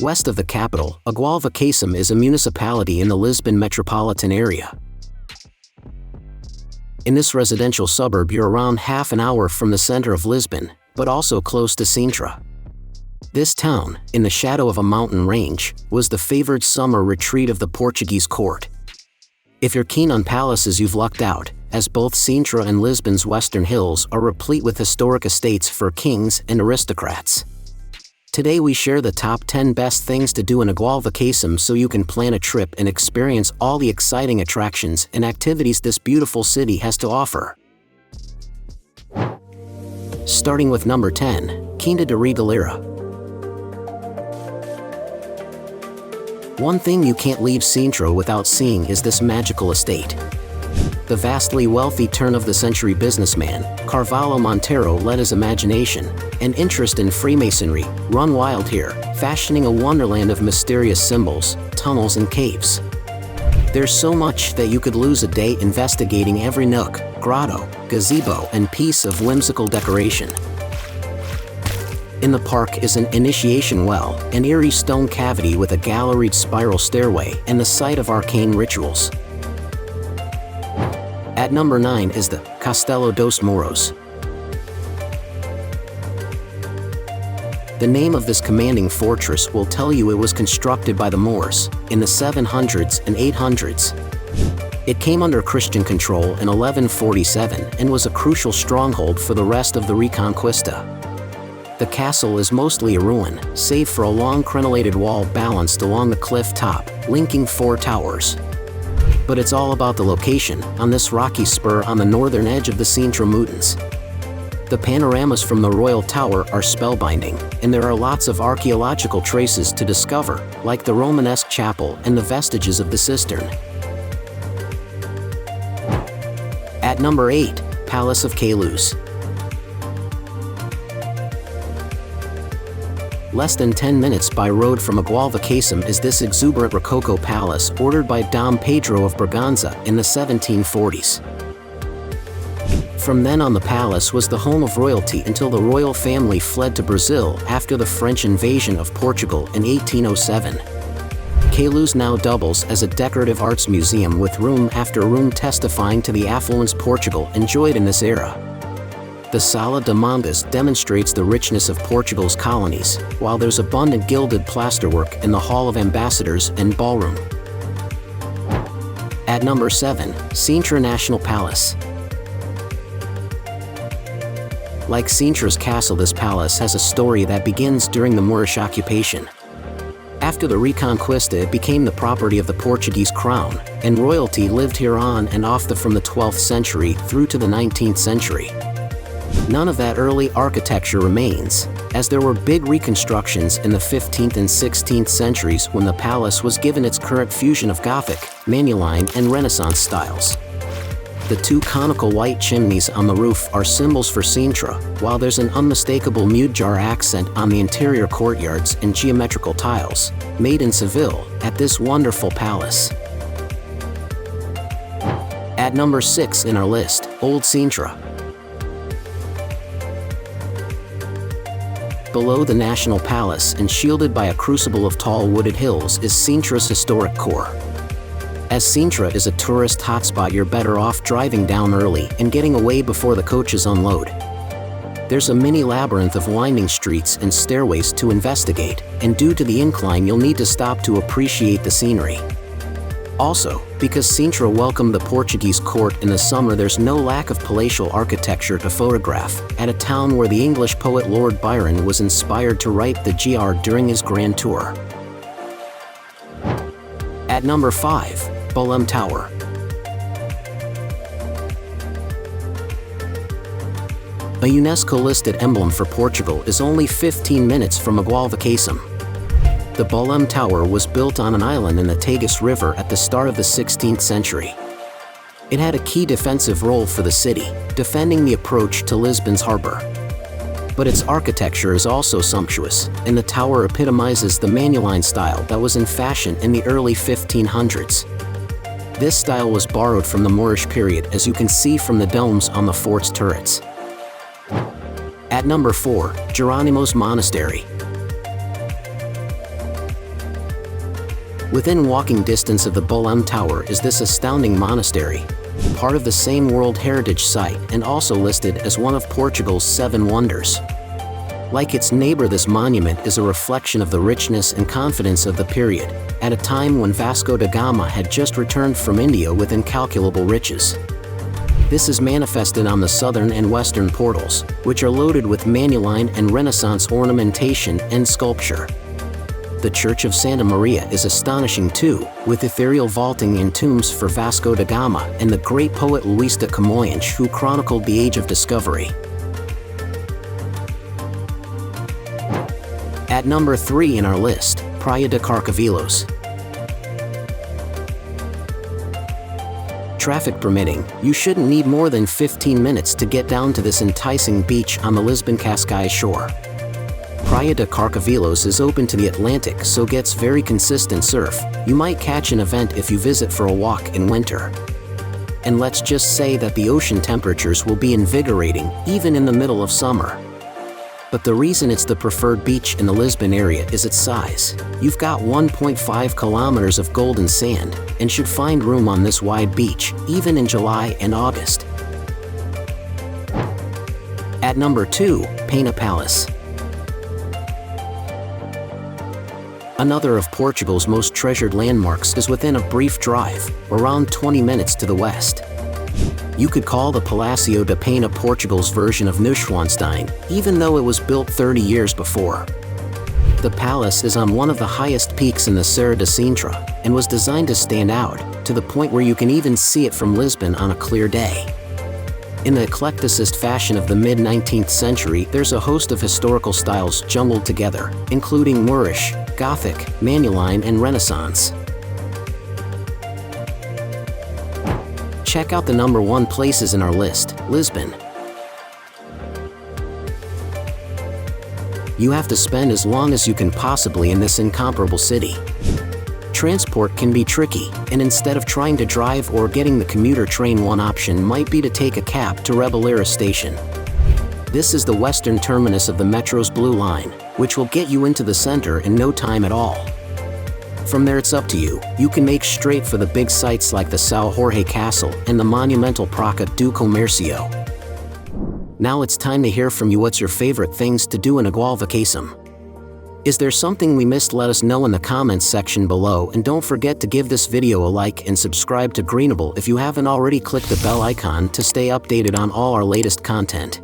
West of the capital, Agualva Cacem is a municipality in the Lisbon Metropolitan Area. In this residential suburb, you're around half an hour from the center of Lisbon, but also close to Sintra. This town, in the shadow of a mountain range, was the favored summer retreat of the Portuguese court. If you're keen on palaces, you've lucked out, as both Sintra and Lisbon's western hills are replete with historic estates for kings and aristocrats. Today we share the top 10 best things to do in Agualva Cacem so you can plan a trip and experience all the exciting attractions and activities this beautiful city has to offer. Starting with number 10, Quinta da Regaleira. One thing you can't leave Sintra without seeing is this magical estate. The vastly wealthy turn-of-the-century businessman, Carvalho Monteiro, let his imagination and interest in Freemasonry run wild here, fashioning a wonderland of mysterious symbols, tunnels and caves. There's so much that you could lose a day investigating every nook, grotto, gazebo and piece of whimsical decoration. In the park is an initiation well, an eerie stone cavity with a galleried spiral stairway and the site of arcane rituals. At number 9 is the Castelo dos Mouros. The name of this commanding fortress will tell you it was constructed by the Moors in the 700s and 800s. It came under Christian control in 1147 and was a crucial stronghold for the rest of the Reconquista. The castle is mostly a ruin, save for a long crenellated wall balanced along the cliff top, linking 4 towers. But it's all about the location, on this rocky spur on the northern edge of the Sintra Mountains. The panoramas from the Royal Tower are spellbinding, and there are lots of archaeological traces to discover, like the Romanesque chapel and the vestiges of the cistern. At number 8, Palace of Queluz. Less than 10 minutes by road from Agualva Cacem is this exuberant Rococo palace ordered by Dom Pedro of Braganza in the 1740s. From then on, the palace was the home of royalty until the royal family fled to Brazil after the French invasion of Portugal in 1807. Queluz now doubles as a decorative arts museum with room after room testifying to the affluence Portugal enjoyed in this era. The Sala de Mangas demonstrates the richness of Portugal's colonies, while there's abundant gilded plasterwork in the Hall of Ambassadors and ballroom. At number 7, Sintra National Palace. Like Sintra's castle, this palace has a story that begins during the Moorish occupation. After the Reconquista, it became the property of the Portuguese crown, and royalty lived here on and off from the 12th century through to the 19th century. None of that early architecture remains, as there were big reconstructions in the 15th and 16th centuries when the palace was given its current fusion of Gothic, Manueline, and Renaissance styles. The 2 conical white chimneys on the roof are symbols for Sintra, while there's an unmistakable Mudjar accent on the interior courtyards and geometrical tiles, made in Seville, at this wonderful palace. At number 6 in our list, Old Sintra. Below the National Palace and shielded by a crucible of tall wooded hills is Sintra's historic core. As Sintra is a tourist hotspot, you're better off driving down early and getting away before the coaches unload. There's a mini labyrinth of winding streets and stairways to investigate, and due to the incline you'll need to stop to appreciate the scenery. Also, because Sintra welcomed the Portuguese court in the summer, there's no lack of palatial architecture to photograph, at a town where the English poet Lord Byron was inspired to write the GR during his grand tour. At number 5, Belém Tower. A UNESCO-listed emblem for Portugal is only 15 minutes from Agualva Cacem. The Belém Tower was built on an island in the Tagus River at the start of the 16th century. It had a key defensive role for the city, defending the approach to Lisbon's harbor. But its architecture is also sumptuous, and the tower epitomizes the Manueline style that was in fashion in the early 1500s. This style was borrowed from the Moorish period, as you can see from the domes on the fort's turrets. At number 4, Jerónimos Monastery. Within walking distance of the Belém Tower is this astounding monastery, part of the same World Heritage Site and also listed as one of Portugal's 7 wonders. Like its neighbor, this monument is a reflection of the richness and confidence of the period, at a time when Vasco da Gama had just returned from India with incalculable riches. This is manifested on the southern and western portals, which are loaded with Manueline and Renaissance ornamentation and sculpture. The Church of Santa Maria is astonishing too, with ethereal vaulting in tombs for Vasco da Gama and the great poet Luís de Camões, who chronicled the Age of Discovery. At number 3 in our list, Praia de Carcavelos. Traffic permitting, you shouldn't need more than 15 minutes to get down to this enticing beach on the Lisbon Cascais shore. Praia de Carcavelos is open to the Atlantic, so gets very consistent surf. You might catch an event if you visit for a walk in winter. And let's just say that the ocean temperatures will be invigorating, even in the middle of summer. But the reason it's the preferred beach in the Lisbon area is its size. You've got 1.5 kilometers of golden sand, and should find room on this wide beach, even in July and August. At number 2, Pena Palace. Another of Portugal's most treasured landmarks is within a brief drive, around 20 minutes to the west. You could call the Palácio de Pena Portugal's version of Neuschwanstein, even though it was built 30 years before. The palace is on one of the highest peaks in the Serra de Sintra, and was designed to stand out, to the point where you can even see it from Lisbon on a clear day. In the eclecticist fashion of the mid-19th century, there's a host of historical styles jumbled together, including Moorish, Gothic, Manueline, and Renaissance. Check out the number 1 places in our list, Lisbon. You have to spend as long as you can possibly in this incomparable city. Transport can be tricky, and instead of trying to drive or getting the commuter train, one option might be to take a cab to Regaleira station. This is the western terminus of the Metro's Blue Line, which will get you into the center in no time at all. From there it's up to you. You can make straight for the big sites like the São Jorge Castle and the monumental Praça do Comércio. Now it's time to hear from you. What's your favorite things to do in Agualva Cacem? Is there something we missed? Let us know in the comments section below, and don't forget to give this video a like and subscribe to Greenable if you haven't already. Click the bell icon to stay updated on all our latest content.